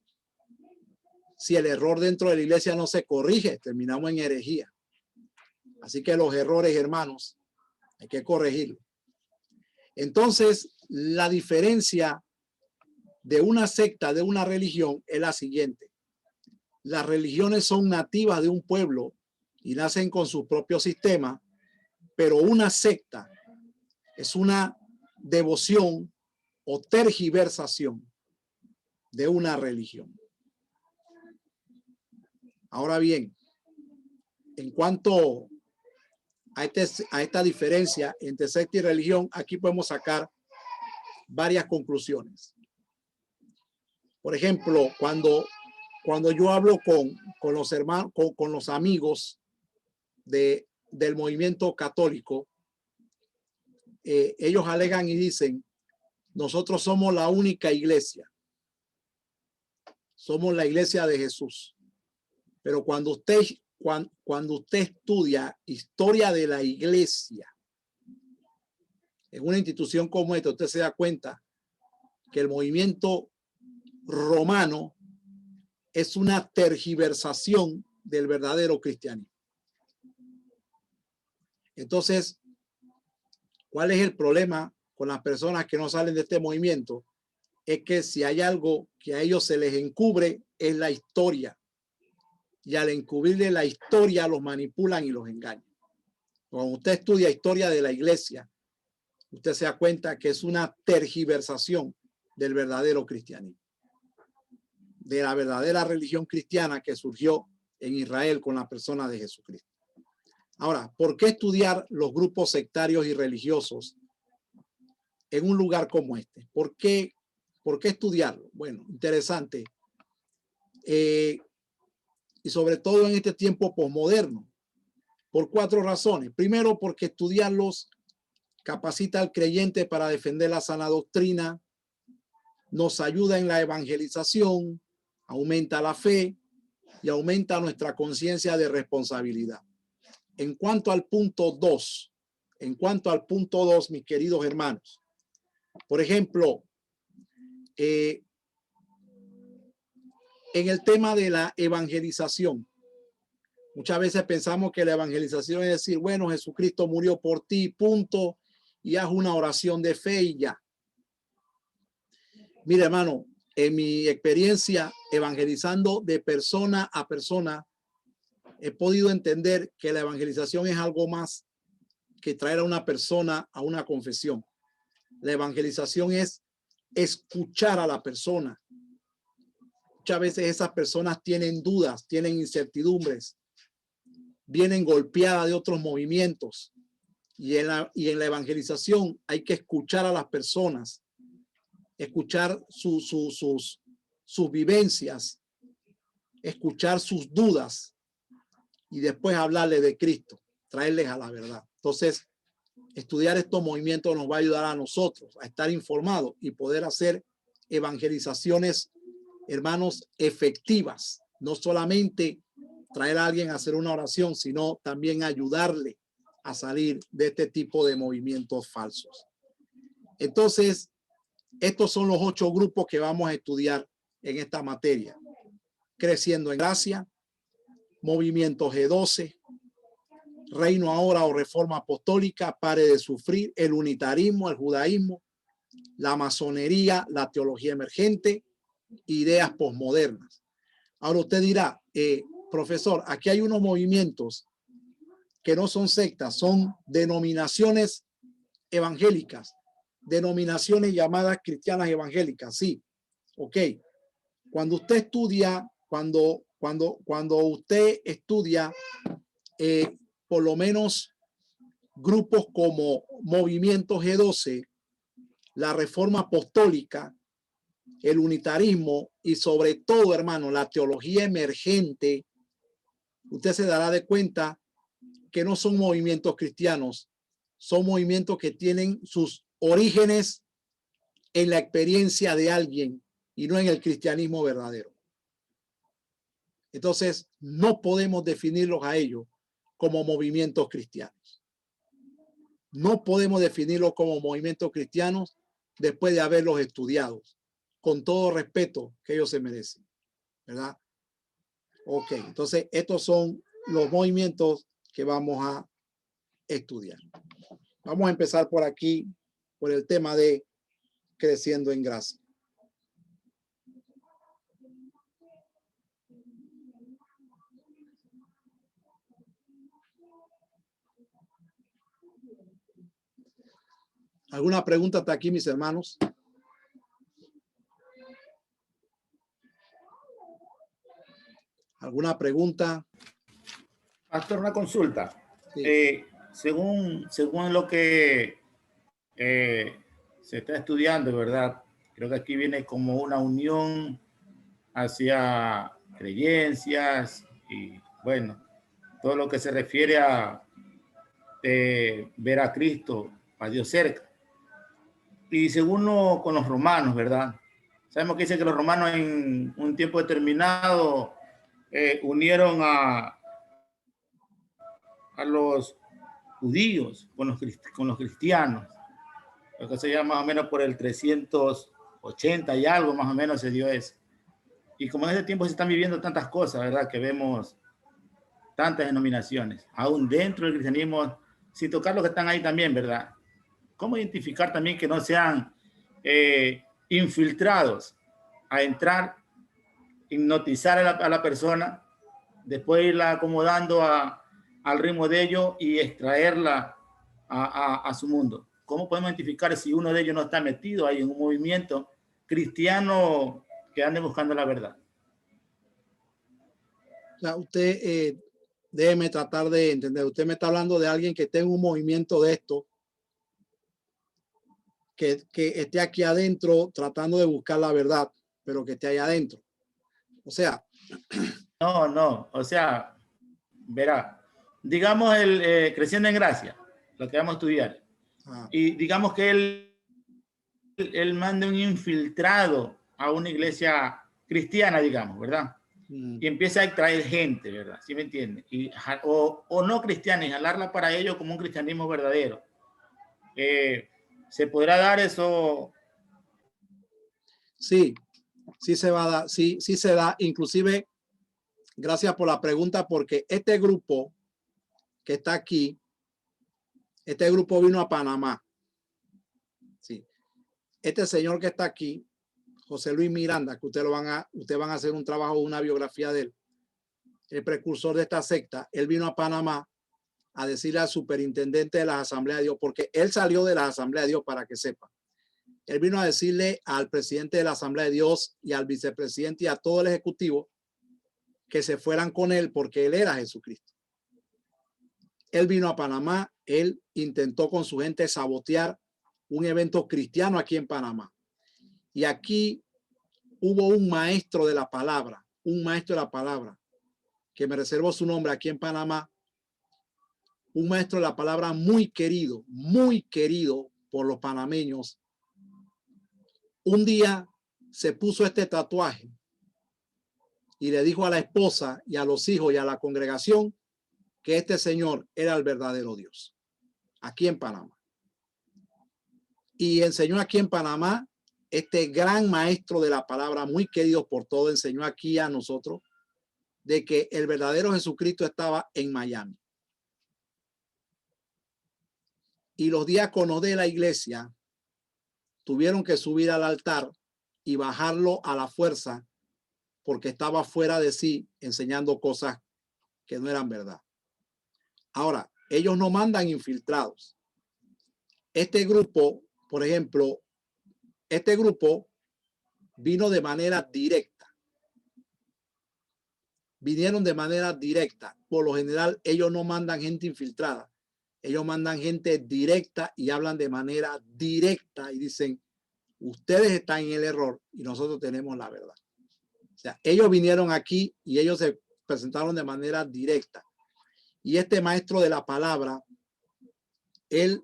Si el error dentro de la iglesia no se corrige, terminamos en herejía. Así que los errores, hermanos, hay que corregirlo. Entonces, la diferencia de una secta, de una religión, es la siguiente. Las religiones son nativas de un pueblo y nacen con su propio sistema, pero una secta es una devoción o tergiversación de una religión. Ahora bien, en cuanto a esta diferencia entre secta y religión, aquí podemos sacar varias conclusiones. Por ejemplo, cuando yo hablo con los hermanos, con los amigos del movimiento católico, ellos alegan y dicen, nosotros somos la única iglesia. Somos la iglesia de Jesús. Pero cuando usted estudia historia de la iglesia en una institución como esta, usted se da cuenta que el movimiento romano es una tergiversación del verdadero cristianismo. Entonces, ¿cuál es el problema con las personas que no salen de este movimiento? Es que si hay algo que a ellos se les encubre, es la historia. Y al encubrirle la historia, los manipulan y los engañan. Cuando usted estudia historia de la iglesia, usted se da cuenta que es una tergiversación del verdadero cristianismo, de la verdadera religión cristiana que surgió en Israel con la persona de Jesucristo. Ahora, ¿por qué estudiar los grupos sectarios y religiosos en un lugar como este? ¿Por qué estudiarlo? Bueno, interesante. Y sobre todo en este tiempo posmoderno, por 4 razones. Primero, porque estudiarlos capacita al creyente para defender la sana doctrina, nos ayuda en la evangelización, aumenta la fe y aumenta nuestra conciencia de responsabilidad. En cuanto al punto 2, mis queridos hermanos, por ejemplo, en el tema de la evangelización, muchas veces pensamos que la evangelización es decir, bueno, Jesucristo murió por ti, punto, y haz una oración de fe y ya. Mire, hermano, en mi experiencia evangelizando de persona a persona, he podido entender que la evangelización es algo más que traer a una persona a una confesión. La evangelización es escuchar a la persona. Muchas veces esas personas tienen dudas, tienen incertidumbres, vienen golpeadas de otros movimientos. Y en la evangelización hay que escuchar a las personas, escuchar sus vivencias, escuchar sus dudas y después hablarles de Cristo, traerles a la verdad. Entonces, estudiar estos movimientos nos va a ayudar a nosotros a estar informados y poder hacer evangelizaciones, hermanos, efectivas. No solamente traer a alguien a hacer una oración, sino también ayudarle a salir de este tipo de movimientos falsos. Entonces, estos son los 8 grupos que vamos a estudiar en esta materia. Creciendo en gracia, movimiento G12, reino ahora o reforma apostólica, pare de sufrir, el unitarismo, el judaísmo, la masonería, la teología emergente, ideas posmodernas. Ahora usted dirá, profesor, aquí hay unos movimientos que no son sectas, son denominaciones evangélicas, denominaciones llamadas cristianas evangélicas. Sí, ok. Cuando usted estudia, cuando usted estudia, por lo menos grupos como Movimiento G12, la Reforma Apostólica, el unitarismo y sobre todo, hermano, la teología emergente, usted se dará de cuenta que no son movimientos cristianos, son movimientos que tienen sus orígenes en la experiencia de alguien y no en el cristianismo verdadero. Entonces, no podemos definirlos a ellos como movimientos cristianos. No podemos definirlos como movimientos cristianos después de haberlos estudiado, con todo respeto que ellos se merecen, ¿verdad? Ok, entonces estos son los movimientos que vamos a estudiar. Vamos a empezar por aquí, por el tema de creciendo en gracia. ¿Alguna pregunta hasta aquí, mis hermanos? ¿Alguna pregunta? Pastor, una consulta. Sí. Según lo que se está estudiando, ¿verdad? Creo que aquí viene como una unión hacia creencias y, bueno, todo lo que se refiere a ver a Cristo, a Dios cerca. Y según con los romanos, ¿verdad? Sabemos que dice que los romanos en un tiempo determinado unieron a los judíos con los cristianos. Lo que se llama más o menos por el 380 y algo más o menos se dio eso. Y como en ese tiempo se están viviendo tantas cosas, ¿verdad? Que vemos tantas denominaciones, aún dentro del cristianismo, sin tocar los que están ahí también, ¿verdad? ¿Cómo identificar también que no sean infiltrados a entrar, hipnotizar a la persona, después irla acomodando al ritmo de ellos y extraerla a su mundo? ¿Cómo podemos identificar si uno de ellos no está metido ahí en un movimiento cristiano que ande buscando la verdad? O sea, usted déjeme tratar de entender. Usted me está hablando de alguien que tenga un movimiento de esto, que esté aquí adentro tratando de buscar la verdad, pero que esté ahí adentro. O sea. No. O sea, verá, digamos creciendo en gracia, lo que vamos a estudiar. Y digamos que él manda un infiltrado a una iglesia cristiana, digamos, ¿verdad? Y empieza a extraer gente, ¿verdad? ¿Sí me entiende? O no cristiana y jalarla para ellos como un cristianismo verdadero. ¿Se podrá dar eso? Sí se va a dar, sí se da. Inclusive, gracias por la pregunta, porque este grupo que está aquí, este grupo vino a Panamá. Sí. Este señor que está aquí, José Luis Miranda, que ustedes van a hacer un trabajo, una biografía de él, el precursor de esta secta. Él vino a Panamá a decirle al superintendente de las Asambleas de Dios, porque él salió de la Asamblea de Dios, para que sepa. Él vino a decirle al presidente de la Asamblea de Dios y al vicepresidente y a todo el ejecutivo que se fueran con él, porque él era Jesucristo. Él vino a Panamá, él intentó con su gente sabotear un evento cristiano aquí en Panamá. Y aquí hubo un maestro de la palabra, que me reservo su nombre aquí en Panamá, un maestro de la palabra muy querido por los panameños. Un día se puso este tatuaje y le dijo a la esposa y a los hijos y a la congregación que este señor era el verdadero Dios, aquí en Panamá. Y enseñó aquí en Panamá, este gran maestro de la palabra, muy querido por todos, enseñó aquí a nosotros de que el verdadero Jesucristo estaba en Miami. Y los diáconos de la iglesia tuvieron que subir al altar y bajarlo a la fuerza porque estaba fuera de sí enseñando cosas que no eran verdad. Ahora, ellos no mandan infiltrados. Este grupo, por ejemplo, este grupo vino de manera directa. Vinieron de manera directa. Por lo general, ellos no mandan gente infiltrada. Ellos mandan gente directa y hablan de manera directa y dicen, ustedes están en el error y nosotros tenemos la verdad. O sea, ellos vinieron aquí y ellos se presentaron de manera directa. Y este maestro de la palabra, él,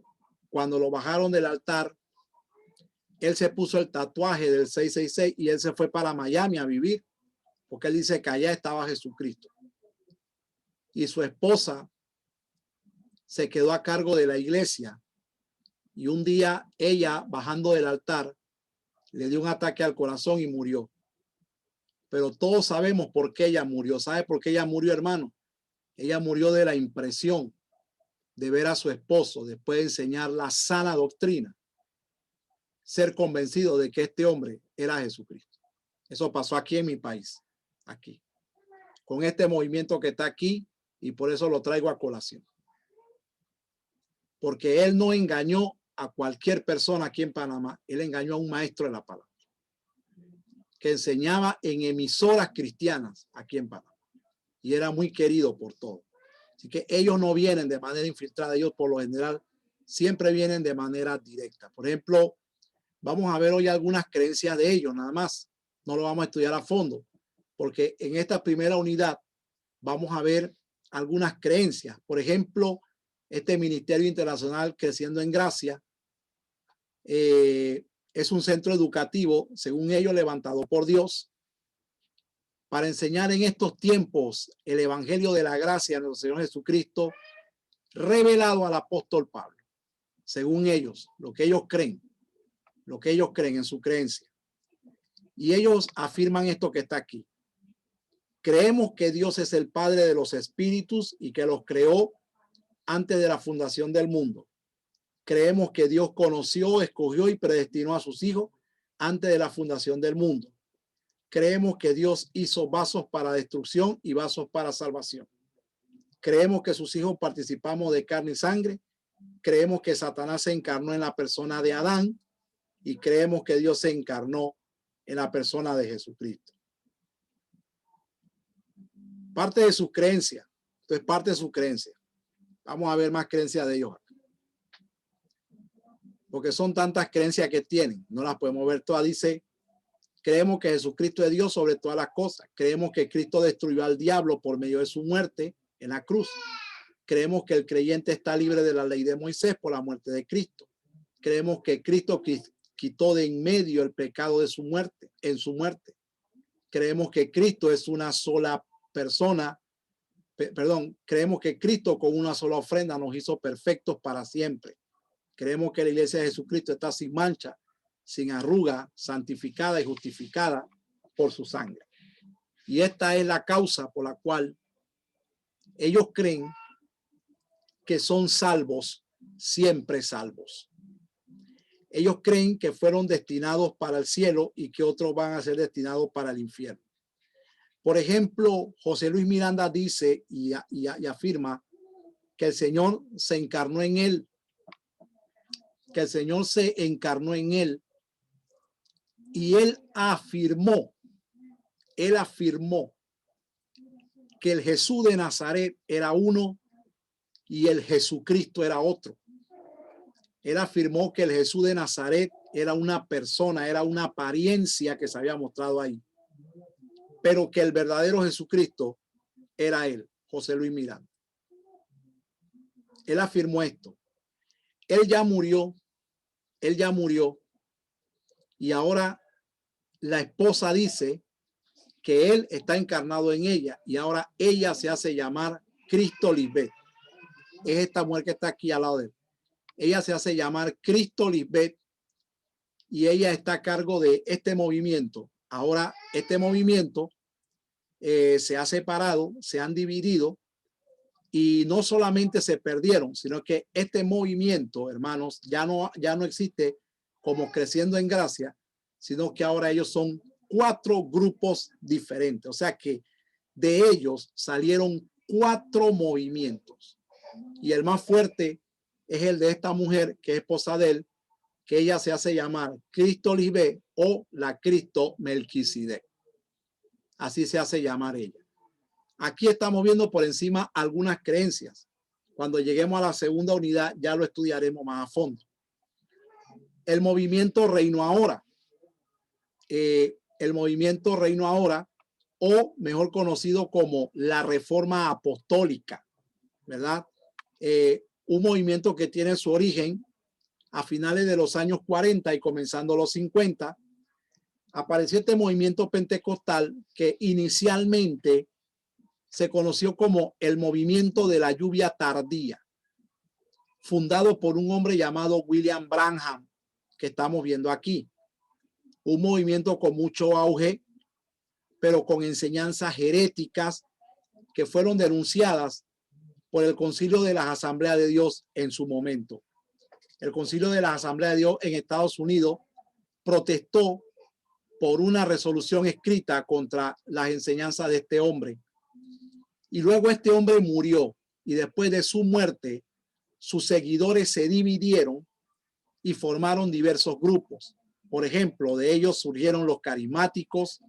cuando lo bajaron del altar, él se puso el tatuaje del 666 y él se fue para Miami a vivir, porque él dice que allá estaba Jesucristo. Y su esposa se quedó a cargo de la iglesia. Y un día ella, bajando del altar, le dio un ataque al corazón y murió. Pero todos sabemos por qué ella murió. ¿Sabe por qué ella murió, hermano? Ella murió de la impresión de ver a su esposo después de enseñar la sana doctrina, ser convencido de que este hombre era Jesucristo. Eso pasó aquí en mi país, aquí, con este movimiento que está aquí, y por eso lo traigo a colación. Porque él no engañó a cualquier persona aquí en Panamá, él engañó a un maestro de la palabra que enseñaba en emisoras cristianas aquí en Panamá y era muy querido por todos. Así que ellos no vienen de manera infiltrada, ellos por lo general siempre vienen de manera directa. Por ejemplo, vamos a ver hoy algunas creencias de ellos, nada más. No lo vamos a estudiar a fondo, porque en esta primera unidad vamos a ver algunas creencias. Por ejemplo, este Ministerio Internacional Creciendo en Gracia es un centro educativo, según ellos, levantado por Dios para enseñar en estos tiempos el evangelio de la gracia de nuestro Señor Jesucristo revelado al apóstol Pablo, según ellos, lo que ellos creen en su creencia. Y ellos afirman esto que está aquí. Creemos que Dios es el Padre de los espíritus y que los creó antes de la fundación del mundo. Creemos que Dios conoció, escogió y predestinó a sus hijos antes de la fundación del mundo. Creemos que Dios hizo vasos para destrucción y vasos para salvación. Creemos que sus hijos participamos de carne y sangre. Creemos que Satanás se encarnó en la persona de Adán y creemos que Dios se encarnó en la persona de Jesucristo. Parte de su creencia. Esto es parte de su creencia. Vamos a ver más creencias de ellos acá. Porque son tantas creencias que tienen. No las podemos ver todas. Dice, creemos que Jesucristo es Dios sobre todas las cosas. Creemos que Cristo destruyó al diablo por medio de su muerte en la cruz. Creemos que el creyente está libre de la ley de Moisés por la muerte de Cristo. Creemos que Cristo quitó de en medio el pecado de su muerte, en su muerte. Creemos que Cristo es una sola persona. Creemos que Cristo con una sola ofrenda nos hizo perfectos para siempre. Creemos que la iglesia de Jesucristo está sin mancha, sin arruga, santificada y justificada por su sangre. Y esta es la causa por la cual ellos creen que son salvos, siempre salvos. Ellos creen que fueron destinados para el cielo y que otros van a ser destinados para el infierno. Por ejemplo, José Luis Miranda dice y afirma que el Señor se encarnó en él, que el Señor se encarnó en él y él afirmó que el Jesús de Nazaret era uno y el Jesucristo era otro. Él afirmó que el Jesús de Nazaret era una persona, era una apariencia que se había mostrado ahí, pero que el verdadero Jesucristo era él, José Luis Miranda. Él afirmó esto. Él ya murió y ahora la esposa dice que él está encarnado en ella y ahora ella se hace llamar Cristo Lisbeth. Es esta mujer que está aquí al lado de él. Ella se hace llamar Cristo Lisbeth y ella está a cargo de este movimiento. Ahora este movimiento se ha separado, se han dividido y no solamente se perdieron, sino que este movimiento, hermanos, ya no existe como Creciendo en Gracia, sino que ahora ellos son 4 grupos diferentes. O sea que de ellos salieron 4 movimientos. Y el más fuerte es el de esta mujer, que es esposa de él, que ella se hace llamar Cristo Lisbé o la Cristo Melquisedec. Así se hace llamar ella. Aquí estamos viendo por encima algunas creencias. Cuando lleguemos a la segunda unidad ya lo estudiaremos más a fondo. El movimiento Reino Ahora. El movimiento Reino Ahora, o mejor conocido como la Reforma Apostólica, ¿verdad? Un movimiento que tiene su origen a finales de los años 40 y comenzando los 50. Apareció este movimiento pentecostal que inicialmente se conoció como el movimiento de la lluvia tardía, fundado por un hombre llamado William Branham, que estamos viendo aquí. Un movimiento con mucho auge, pero con enseñanzas heréticas que fueron denunciadas por el Concilio de las Asambleas de Dios en su momento. El Concilio de las Asambleas de Dios en Estados Unidos protestó por una resolución escrita contra las enseñanzas de este hombre. Y luego este hombre murió, y después de su muerte, sus seguidores se dividieron y formaron diversos grupos. Por ejemplo, de ellos surgieron los carismáticos,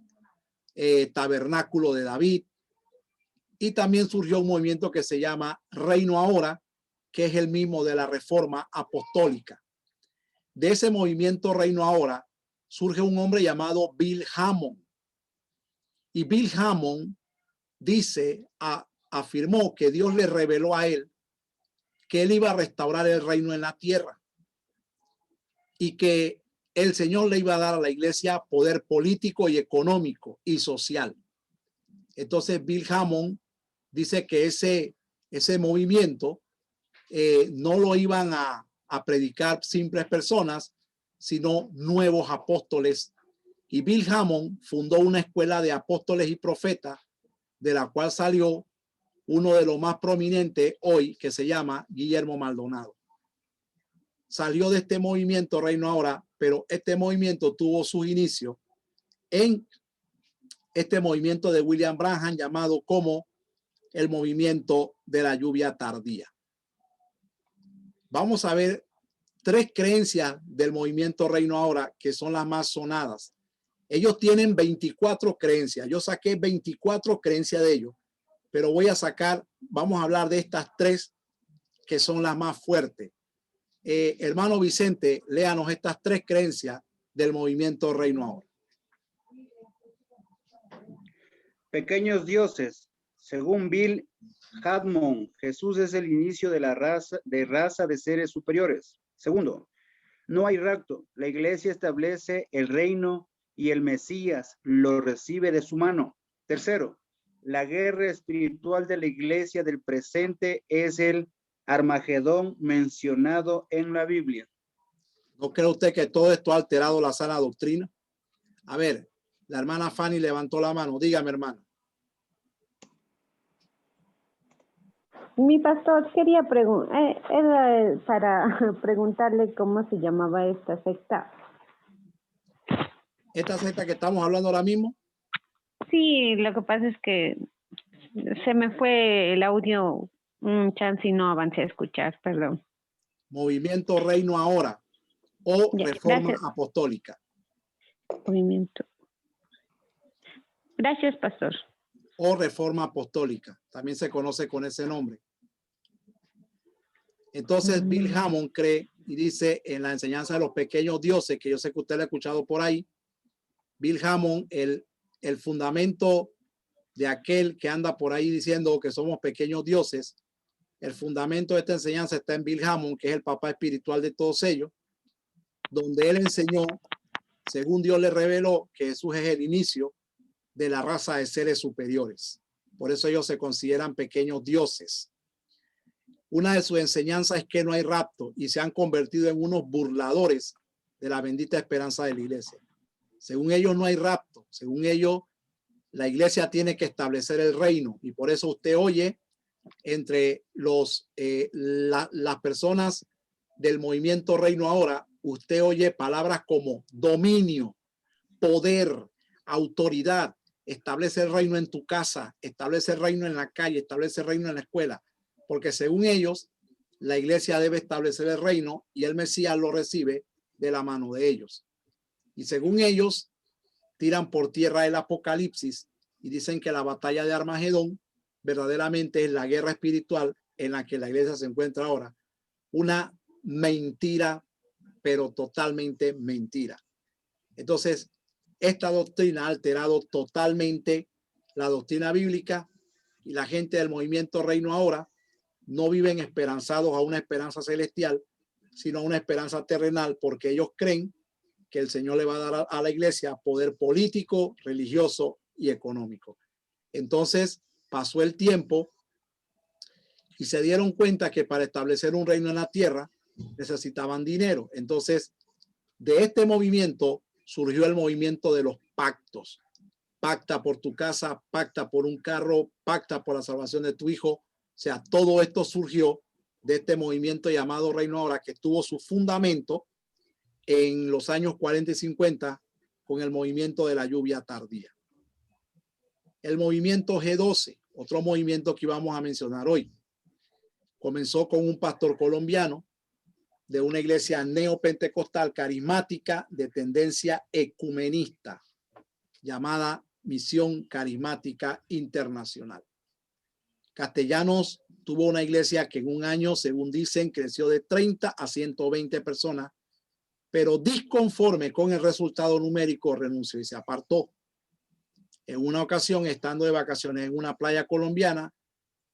Tabernáculo de David, y también surgió un movimiento que se llama Reino Ahora, que es el mismo de la Reforma Apostólica. De ese movimiento Reino Ahora surge un hombre llamado Bill Hamon. Y Bill Hamon afirmó que Dios le reveló a él que él iba a restaurar el reino en la tierra y que el Señor le iba a dar a la iglesia poder político y económico y social. Entonces Bill Hamon dice que ese movimiento no lo iban a predicar simples personas, sino nuevos apóstoles. Y Bill Hamon fundó una escuela de apóstoles y profetas, de la cual salió uno de los más prominentes hoy, que se llama Guillermo Maldonado. Salió de este movimiento Reino Ahora, pero este movimiento tuvo sus inicios en este movimiento de William Branham, llamado como el movimiento de la lluvia tardía. Vamos a ver tres creencias del movimiento Reino Ahora que son las más sonadas. Ellos tienen 24 creencias. Yo saqué 24 creencias de ellos, pero vamos a hablar de estas tres que son las más fuertes. Hermano Vicente, léanos estas tres creencias del movimiento Reino Ahora. Pequeños dioses. Según Bill Hamon, Jesús es el inicio de la raza de seres superiores. Segundo, no hay rapto. La iglesia establece el reino y el Mesías lo recibe de su mano. Tercero, la guerra espiritual de la iglesia del presente es el Armagedón mencionado en la Biblia. ¿No cree usted que todo esto ha alterado la sana doctrina? A ver, la hermana Fanny levantó la mano. Dígame, hermana. Mi pastor quería preguntarle cómo se llamaba esta secta. ¿Esta secta que estamos hablando ahora mismo? Sí, lo que pasa es que se me fue el audio un chance y no avancé a escuchar, perdón. Movimiento Reino Ahora o Ya, Reforma gracias. Apostólica. Movimiento. Gracias, pastor. O Reforma Apostólica. También se conoce con ese nombre. Entonces Bill Hamon cree y dice en la enseñanza de los pequeños dioses, que yo sé que usted lo ha escuchado por ahí, Bill Hamon, el fundamento de aquel que anda por ahí diciendo que somos pequeños dioses, el fundamento de esta enseñanza está en Bill Hamon, que es el papá espiritual de todos ellos, donde él enseñó, según Dios le reveló, que Jesús es el inicio de la raza de seres superiores. Por eso ellos se consideran pequeños dioses. Una de sus enseñanzas es que no hay rapto y se han convertido en unos burladores de la bendita esperanza de la iglesia. Según ellos no hay rapto, según ellos la iglesia tiene que establecer el reino, y por eso usted oye entre las personas del movimiento Reino Ahora, usted oye palabras como dominio, poder, autoridad. Establece el reino en tu casa, establece el reino en la calle, establece el reino en la escuela. porque según ellos, la iglesia debe establecer el reino y el Mesías lo recibe de la mano de ellos. Y según ellos, tiran por tierra el Apocalipsis y dicen que la batalla de Armagedón verdaderamente es la guerra espiritual en la que la iglesia se encuentra ahora. Una mentira, pero totalmente mentira. Entonces, esta doctrina ha alterado totalmente la doctrina bíblica y la gente del movimiento Reino Ahora no viven esperanzados a una esperanza celestial, sino a una esperanza terrenal, porque ellos creen que el Señor le va a dar a la iglesia poder político, religioso y económico. Entonces pasó el tiempo y se dieron cuenta que para establecer un reino en la tierra necesitaban dinero. Entonces, de este movimiento surgió el movimiento de los pactos. Pacta por tu casa, pacta por un carro, pacta por la salvación de tu hijo. O sea, todo esto surgió de este movimiento llamado Reino Ahora, que tuvo su fundamento en los años 40 y 50 con el movimiento de la lluvia tardía. El movimiento G12, otro movimiento que vamos a mencionar hoy, comenzó con un pastor colombiano de una iglesia neopentecostal carismática de tendencia ecumenista llamada Misión Carismática Internacional. Castellanos tuvo una iglesia que en un año, según dicen, creció de 30 a 120 personas, pero disconforme con el resultado numérico renunció y se apartó. En una ocasión, estando de vacaciones en una playa colombiana,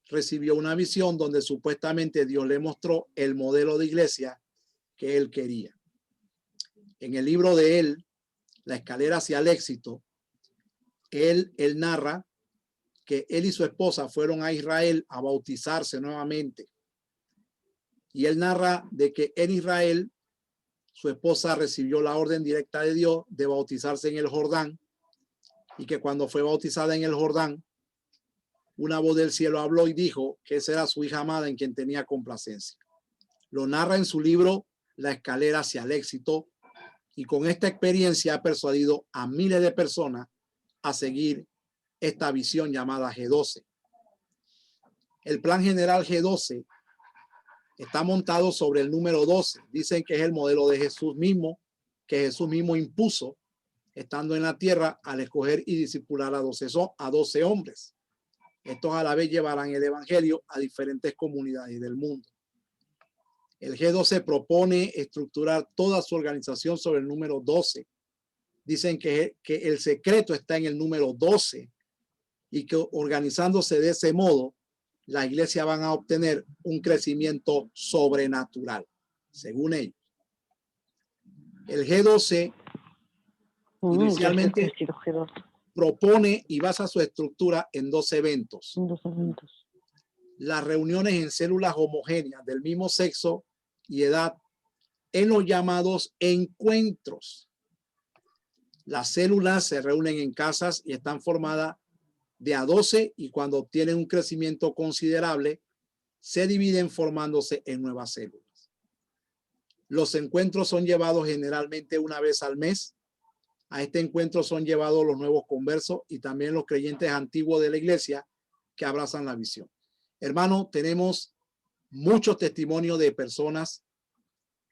recibió una visión donde supuestamente Dios le mostró el modelo de iglesia que él quería. En el libro de él, La escalera hacia el éxito, él narra que él y su esposa fueron a Israel a bautizarse nuevamente. Y él narra de que en Israel su esposa recibió la orden directa de Dios de bautizarse en el Jordán y que cuando fue bautizada en el Jordán, una voz del cielo habló y dijo que esa era su hija amada en quien tenía complacencia. Lo narra en su libro La escalera hacia el éxito y con esta experiencia ha persuadido a miles de personas a seguir esta visión llamada G12. El plan general G12 está montado sobre el número 12. Dicen que es el modelo de Jesús mismo, que Jesús mismo impuso estando en la tierra al escoger y discipular a 12 hombres. Estos a la vez llevarán el evangelio a diferentes comunidades del mundo. El G12 propone estructurar toda su organización sobre el número 12. Dicen que el secreto está en el número 12 y que organizándose de ese modo, la iglesia van a obtener un crecimiento sobrenatural, según ellos. El G12 inicialmente propone y basa su estructura en 2 eventos. Las reuniones en células homogéneas del mismo sexo y edad en los llamados encuentros. Las células se reúnen en casas y están formadas de a 12 y cuando obtienen un crecimiento considerable se dividen formándose en nuevas células. Los encuentros son llevados generalmente una vez al mes. A este encuentro son llevados los nuevos conversos y también los creyentes antiguos de la iglesia que abrazan la visión. Hermano, tenemos muchos testimonios de personas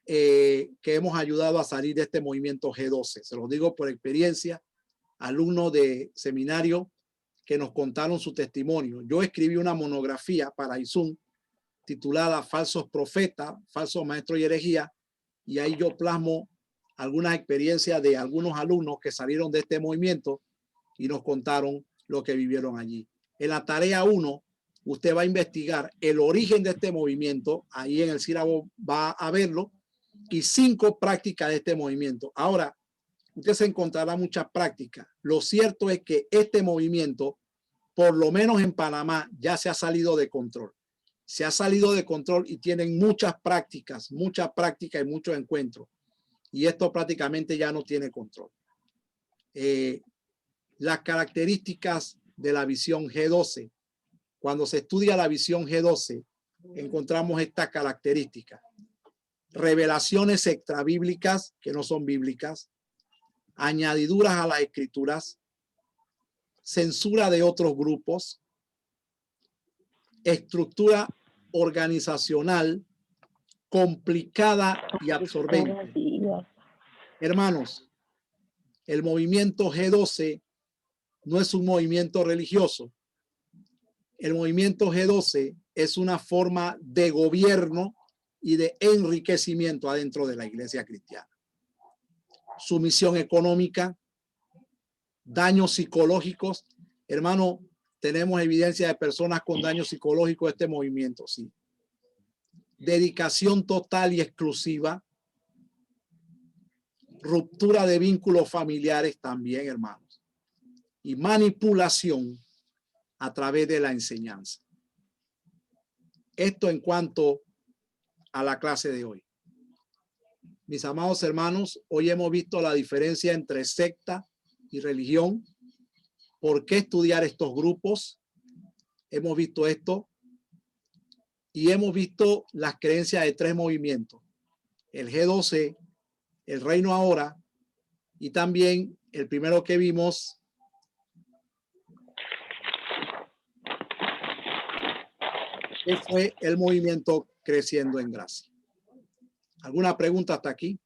que hemos ayudado a salir de este movimiento G12. Se los digo por experiencia, alumnos de seminario que nos contaron su testimonio. Yo escribí una monografía para ISUN titulada Falsos Profetas, Falsos Maestros y Herejía, y ahí yo plasmo algunas experiencias de algunos alumnos que salieron de este movimiento y nos contaron lo que vivieron allí. En la tarea 1, usted va a investigar el origen de este movimiento, ahí en el sílabo va a verlo, y 5 prácticas de este movimiento. Ahora, usted se encontrará muchas prácticas. Lo cierto es que este movimiento, por lo menos en Panamá, ya se ha salido de control. Se ha salido de control y tienen muchas prácticas y muchos encuentros. Y esto prácticamente ya no tiene control. Las características de la visión G12. Cuando se estudia la visión G12, encontramos estas características. Revelaciones extrabíblicas que no son bíblicas, añadiduras a las escrituras, censura de otros grupos, estructura organizacional complicada y absorbente. Hermanos, el movimiento G12 no es un movimiento religioso. El movimiento G12 es una forma de gobierno y de enriquecimiento adentro de la iglesia cristiana. Sumisión económica, daños psicológicos. Hermano, tenemos evidencia de personas con daños psicológicos de este movimiento, sí. Dedicación total y exclusiva. Ruptura de vínculos familiares también, hermanos. Y manipulación a través de la enseñanza. Esto en cuanto a la clase de hoy. Mis amados hermanos, hoy hemos visto la diferencia entre secta y religión. ¿Por qué estudiar estos grupos? Hemos visto esto y hemos visto las creencias de tres movimientos. El G12, el Reino Ahora y también el primero que vimos, que fue el movimiento Creciendo en Gracia. ¿Alguna pregunta hasta aquí?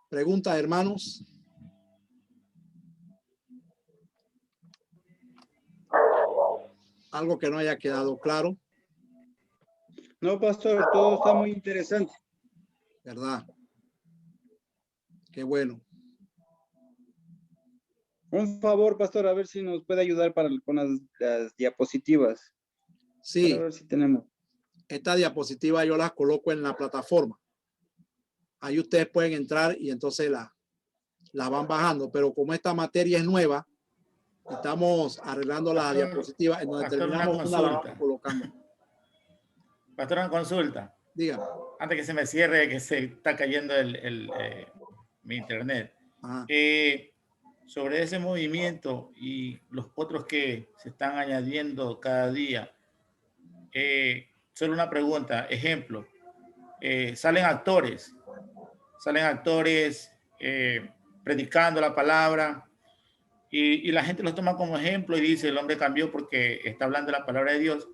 ¿Preguntas, hermanos? ¿Algo que no haya quedado claro? No, pastor, todo está muy interesante. ¿Verdad? Qué bueno. Un favor, pastor, a ver si nos puede ayudar con las diapositivas. Sí. Para ver si tenemos. Esta diapositiva yo las coloco en la plataforma. Ahí ustedes pueden entrar y entonces la van bajando. Pero como esta materia es nueva, estamos arreglando las diapositivas. En donde terminamos una la vamos colocando. Pastor, una consulta. Dígame. Antes que se me cierre, que se está cayendo mi internet. Sobre ese movimiento y los otros que se están añadiendo cada día. Solo una pregunta. Ejemplo. Salen actores predicando la palabra y la gente los toma como ejemplo y dice el hombre cambió porque está hablando la palabra de Dios,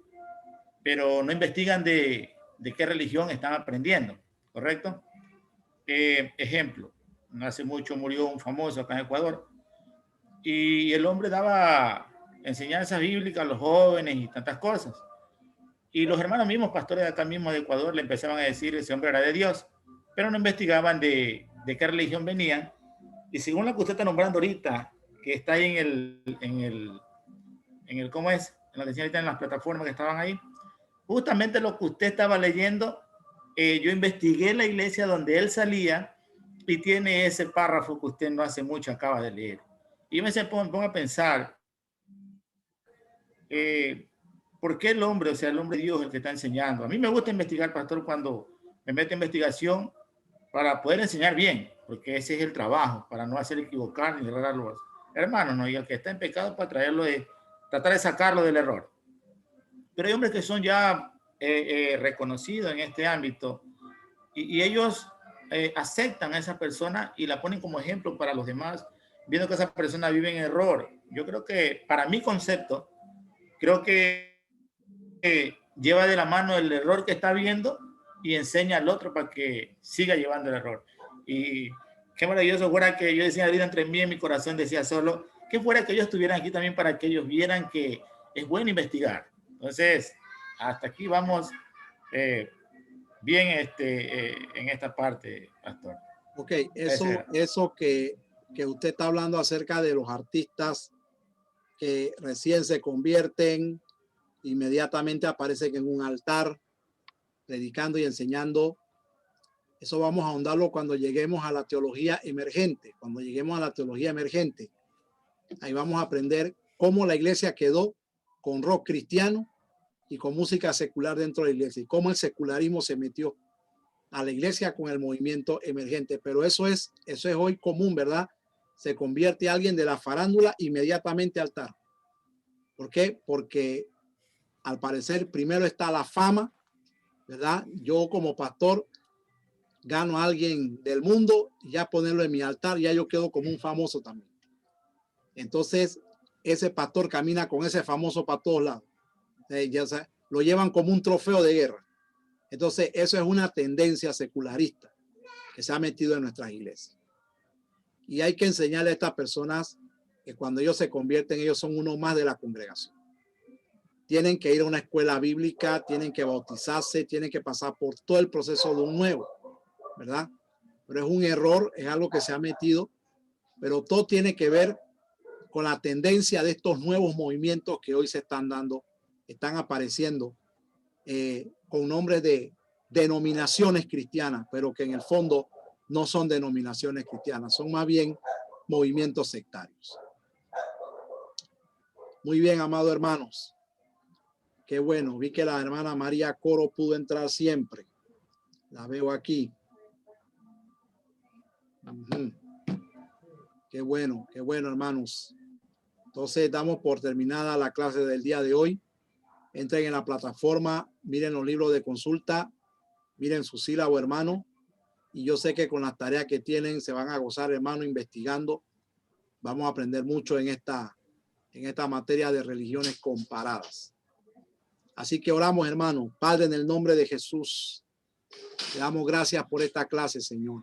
pero no investigan de qué religión están aprendiendo, ¿correcto? Ejemplo, no hace mucho murió un famoso acá en Ecuador y el hombre daba enseñanzas bíblicas a los jóvenes y tantas cosas. Y los hermanos mismos, pastores de acá mismo de Ecuador, le empezaban a decir ese hombre era de Dios, pero no investigaban de qué religión venían. Y según lo que usted está nombrando ahorita, que está ahí en el ¿cómo es? En lo que decía ahorita en las plataformas que estaban ahí, justamente lo que usted estaba leyendo, yo investigué la iglesia donde él salía y tiene ese párrafo que usted no hace mucho acaba de leer. Y yo me pongo a pensar, ¿por qué el hombre, o sea, el hombre de Dios, el que está enseñando? A mí me gusta investigar, pastor, cuando me meto en investigación para poder enseñar bien, porque ese es el trabajo, para no hacer equivocar ni errar a los hermanos, ¿no? Y el que está en pecado, para tratar de sacarlo del error. Pero hay hombres que son ya reconocidos en este ámbito y ellos aceptan a esa persona y la ponen como ejemplo para los demás, viendo que esa persona vive en error. Yo creo que, para mi concepto, creo que lleva de la mano el error que está viendo y enseña al otro para que siga llevando el error. Y qué maravilloso fuera que yo decía ahorita entre mí y mi corazón, decía solo, que fuera que ellos estuvieran aquí también para que ellos vieran que es bueno investigar. Entonces, hasta aquí vamos bien en esta parte, pastor. Ok, eso que usted está hablando acerca de los artistas que recién se convierten, inmediatamente aparecen en un altar, predicando y enseñando. Eso vamos a ahondarlo cuando lleguemos a la teología emergente. Cuando lleguemos a la teología emergente, ahí vamos a aprender cómo la iglesia quedó con rock cristiano y con música secular dentro de la iglesia y cómo el secularismo se metió a la iglesia con el movimiento emergente. Pero eso es hoy común, ¿verdad? Se convierte alguien de la farándula inmediatamente al altar. ¿Por qué? Porque al parecer primero está la fama, ¿verdad? Yo como pastor gano a alguien del mundo y ya ponerlo en mi altar, ya yo quedo como un famoso también. Entonces, ese pastor camina con ese famoso para todos lados. Ya lo llevan como un trofeo de guerra. Entonces, eso es una tendencia secularista que se ha metido en nuestras iglesias. Y hay que enseñarle a estas personas que cuando ellos se convierten, ellos son uno más de la congregación. Tienen que ir a una escuela bíblica, tienen que bautizarse, tienen que pasar por todo el proceso de un nuevo, ¿verdad? Pero es un error, es algo que se ha metido, pero todo tiene que ver con la tendencia de estos nuevos movimientos que hoy se están dando, están apareciendo con nombres de denominaciones cristianas, pero que en el fondo no son denominaciones cristianas, son más bien movimientos sectarios. Muy bien, amados hermanos. Qué bueno, vi que la hermana María Coro pudo entrar siempre. La veo aquí. Qué bueno, hermanos. Entonces damos por terminada la clase del día de hoy. Entren en la plataforma, miren los libros de consulta, miren su sílabo, hermano. Y yo sé que con las tareas que tienen se van a gozar, hermano, investigando. Vamos a aprender mucho en esta materia de religiones comparadas. Así que oramos, hermano. Padre, en el nombre de Jesús, te damos gracias por esta clase, Señor.